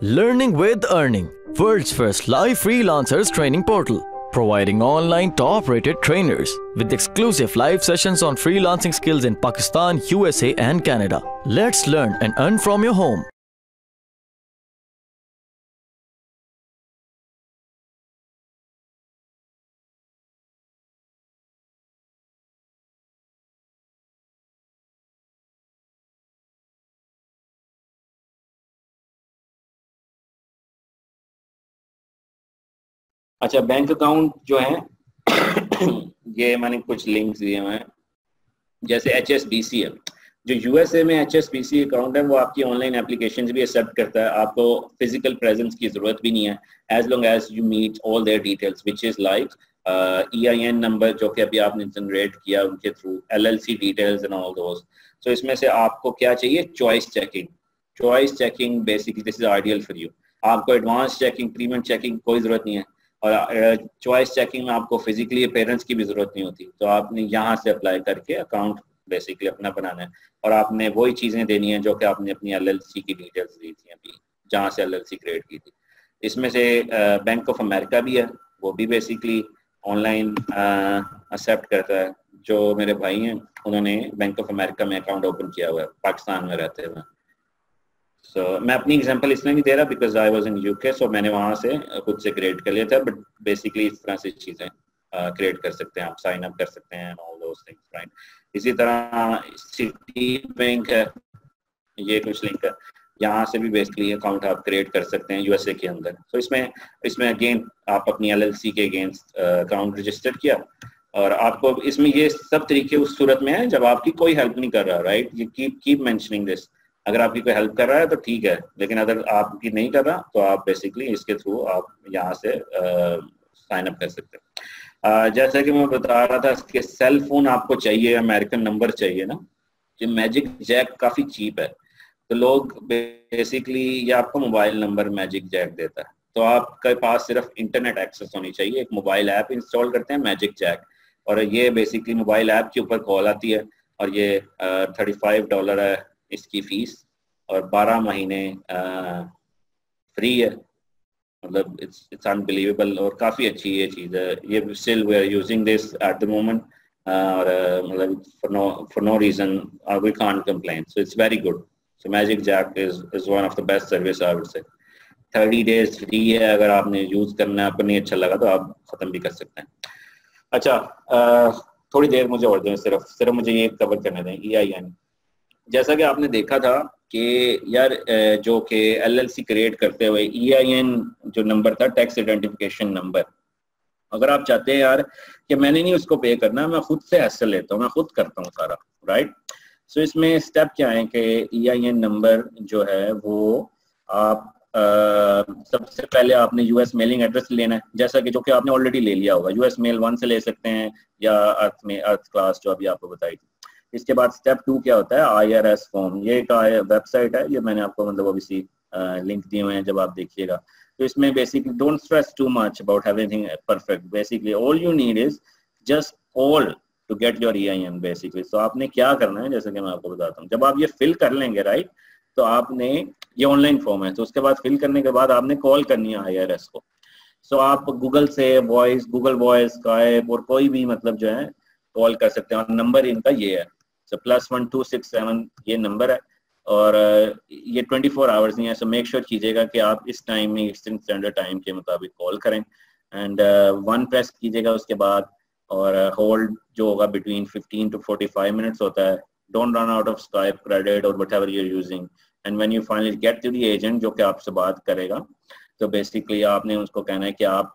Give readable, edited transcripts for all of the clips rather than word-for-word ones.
Learning with Earning, world's first live freelancers training portal, providing online top-rated trainers with exclusive live sessions on freelancing skills in Pakistan, USA and Canada. Let's learn and earn from your home. अच्छा, bank account जो है ये मैंने कुछ links दिए हुए हैं। जैसे HSBC है, जो यूएसए में HSBC अकाउंट है वो आपकी ऑनलाइन एप्लीकेशंस भी एक्सेप्ट करता है। आपको फिजिकल प्रेजेंस की जरूरत भी नहीं है, as long as you meet all their details which is like EIN number जो कि अभी आपने जनरेट किया उनके थ्रू, LLC details and all those. So इसमें से आपको क्या चाहिए? Choice checking. Choice checking basically this is ideal for you. आपको एडवांस चेकिंग, प्रीमियम चेकिंग कोई जरूरत नहीं है, और चॉइस चेकिंग में आपको फिजिकली पेरेंट्स की भी जरूरत नहीं होती। तो आपने यहाँ से अप्लाई करके अकाउंट बेसिकली अपना बनाना है, और आपने वही चीजें देनी है जो कि आपने अपनी LLC की डिटेल्स दी थी अभी, जहाँ से LLC क्रिएट की थी। इसमें से बैंक ऑफ अमेरिका भी है, वो भी बेसिकली ऑनलाइन एक्सेप्ट करता है। जो मेरे भाई हैं उन्होंने बैंक ऑफ अमेरिका में अकाउंट ओपन किया हुआ है पाकिस्तान में रहते हुए। मैं अपनी एग्जांपल इसमें नहीं दे रहा because I was in UK, so मैंने वहाँ से खुद से क्रिएट कर लिया था। बट बेसिकली इस तरह से चीज़ें क्रिएट कर सकते हैं, आप साइन अप कर सकते हैं ऑल दोस थिंग्स, राइट। इसी तरह सिटी बैंक है, ये कुछ लिंक है, यहाँ से भी बेसिकली अकाउंट आप क्रिएट कर सकते हैं यूएसए के अंदर। तो इसमें अगेन आप अपनी LLC के अगेंस्ट अकाउंट रजिस्टर किया, और आपको इसमें ये सब तरीके उस सूरत में है जब आपकी कोई हेल्प नहीं कर रहा, right. You keep mentioning this. अगर आपकी कोई हेल्प कर रहा है तो ठीक है, लेकिन अगर आपकी नहीं कर रहा तो आप बेसिकली इसके थ्रू आप यहाँ से साइन अप कर सकते हैं। जैसा कि मैं बता रहा था कि सेल फोन आपको चाहिए, अमेरिकन नंबर चाहिए ना, ये मैजिक जैक काफ़ी चीप है। तो लोग बेसिकली ये आपको मोबाइल नंबर मैजिक जैक देता है, तो आपके पास सिर्फ इंटरनेट एक्सेस होनी चाहिए। एक मोबाइल ऐप इंस्टॉल करते हैं मैजिक जैक, और ये बेसिकली मोबाइल ऐप के ऊपर कॉल आती है, और ये $35 है इसकी फीस, और 12 महीने फ्री है। मतलब इट्स अनबिलीवेबल, और काफ़ी अच्छी ये चीज़ है। ये still we are using this at the moment, और मतलब for no reason we can't complain, so it's very good. So Magic Jack is one of the best service I would say. 30 days free है, अगर आपने use करना है, आपको नहीं अच्छा लगा तो आप ख़त्म भी कर सकते हैं। अच्छा, थोड़ी देर मुझे और दें, सिर्फ मुझे ये कवर करने दें EIN। जैसा कि आपने देखा था कि यार जो कि LLC क्रिएट करते हुए EIN जो नंबर था, टैक्स आइडेंटिफिकेशन नंबर, अगर आप चाहते हैं यार कि मैंने नहीं उसको पे करना, मैं खुद से हैसल लेता हूँ, मैं खुद करता हूँ सारा, राइट। सो इसमें स्टेप क्या है कि EIN नंबर जो है वो आप सबसे पहले आपने US मेलिंग एड्रेस लेना है, जैसा कि जो कि आपने ऑलरेडी ले लिया होगा। US मेल 1 से ले सकते हैं, या अर्थ क्लास जो अभी आपको बताई थी। इसके बाद स्टेप 2 क्या होता है? IRS form. ये एक वेबसाइट है, ये मैंने आपको मतलब ऑब्वियसली लिंक दिए हुए हैं, जब आप देखिएगा। तो इसमें basically don't stress too much about everything perfect. Basically all you need is just call to get your EIN basically. तो आपने क्या करना है, जैसे कि मैं आपको बताता हूँ, जब आप ये फिल कर लेंगे, राइट, तो आपने, ये ऑनलाइन फॉर्म है, तो उसके बाद फिल करने के बाद आपने कॉल करनी है IRS को। सो आप गूगल से गूगल वॉइस, स्काइप और कोई भी मतलब जो है कॉल कर सकते हैं, और नंबर इनका ये है, +1267 ये नंबर है, और ये 24 आवर्स नहीं है। सो मेक श्योर कीजिएगा कि आप इस टाइम में ईस्टर्न स्टैंडर्ड टाइम के मुताबिक कॉल करें, एंड 1 प्रेस कीजिएगा उसके बाद, और होल्ड जो होगा बिटवीन 15 to 45 मिनट्स होता है। Don't run out of Skype credit और whatever you are using, and when you finally get to the agent जो कि आपसे बात करेगा, तो बेसिकली आपने उसको कहना है कि आप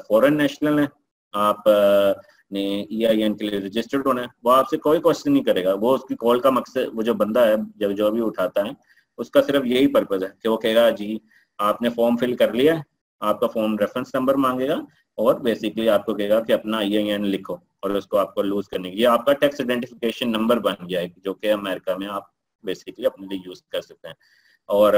फॉरेन नेशनल हैं, आप ने EIN के लिए रजिस्टर्ड होना है। वो आपसे कोई क्वेश्चन नहीं करेगा, वो उसकी कॉल का मकसद, वो जो बंदा है जब जो भी उठाता है उसका सिर्फ यही पर्पज है कि वो कहेगा जी आपने फॉर्म फिल कर लिया है, आपका फॉर्म रेफरेंस नंबर मांगेगा, और बेसिकली आपको कहेगा कि अपना EIN लिखो, और उसको आपको लूज करने की, ये आपका टैक्स आइडेंटिफिकेशन नंबर बन गया है, जो कि अमेरिका में आप बेसिकली अपने लिए यूज कर सकते हैं। और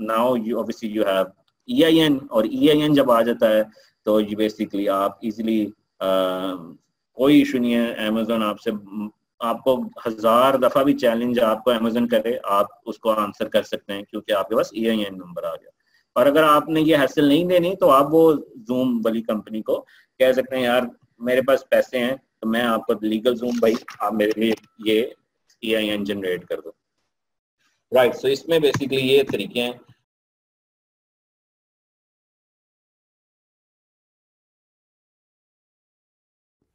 now you obviously you have EIN, और EIN जब आ जाता है तो ये बेसिकली आप इजीली, कोई इशू नहीं है। अमेजोन आपसे, आपको 1000 दफा भी चैलेंज आपको अमेजोन करे, आप उसको आंसर कर सकते हैं, क्योंकि आपके पास EIN नंबर आ गया। और अगर आपने ये हासिल नहीं देनी तो आप वो जूम वाली कंपनी को कह सकते हैं यार मेरे पास पैसे हैं तो मैं आपको लीगल जूम भाई आप मेरे लिए ये EIN जनरेट कर दो। राइट, सो इसमें बेसिकली ये तरीके हैं।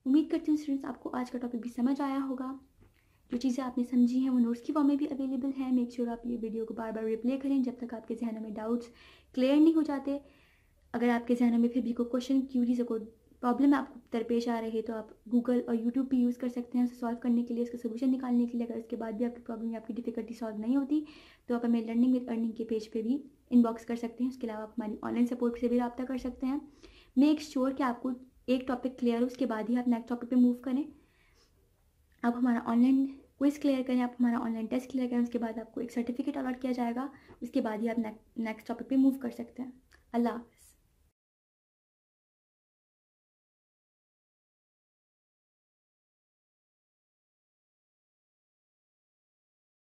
उम्मीद करती हूँ स्टूडेंट्स आपको आज का टॉपिक भी समझ आया होगा। जो चीज़ें आपने समझी हैं वो नोट्स की फॉर्म में भी अवेलेबल है। मेक श्योर आप ये वीडियो को बार बार रिप्ले करें जब तक आपके जहनों में डाउट्स क्लियर नहीं हो जाते। अगर आपके जहनों में फिर भी कोई क्वेश्चन, क्यूरीज, कोई प्रॉब्लम आपको दरपेश आ रही है तो आप गूगल और यूट्यूब भी यूज़ कर सकते हैं उसे सॉल्व करने के लिए, उसका सोल्यूशन निकालने के लिए। अगर उसके बाद भी आपकी प्रॉब्लम या आपकी डिफिकल्टी सॉल्व नहीं होती तो आप हमें लर्निंग विद अर्निंग के पेज पे भी इनबॉक्स कर सकते हैं। उसके अलावा आप हमारी ऑनलाइन सपोर्ट से भी रब्ता कर सकते हैं। मेक श्योर कि आपको एक टॉपिक क्लियर हो, उसके बाद ही आप नेक्स्ट टॉपिक पे मूव करें। आप हमारा ऑनलाइन क्विज क्लियर करें, आप हमारा ऑनलाइन टेस्ट क्लियर करें, उसके बाद आपको एक सर्टिफिकेट अलॉट किया जाएगा। उसके बाद ही आप नेक्स्ट टॉपिक पे मूव कर सकते हैं। अल्लाह हाफ़िज़।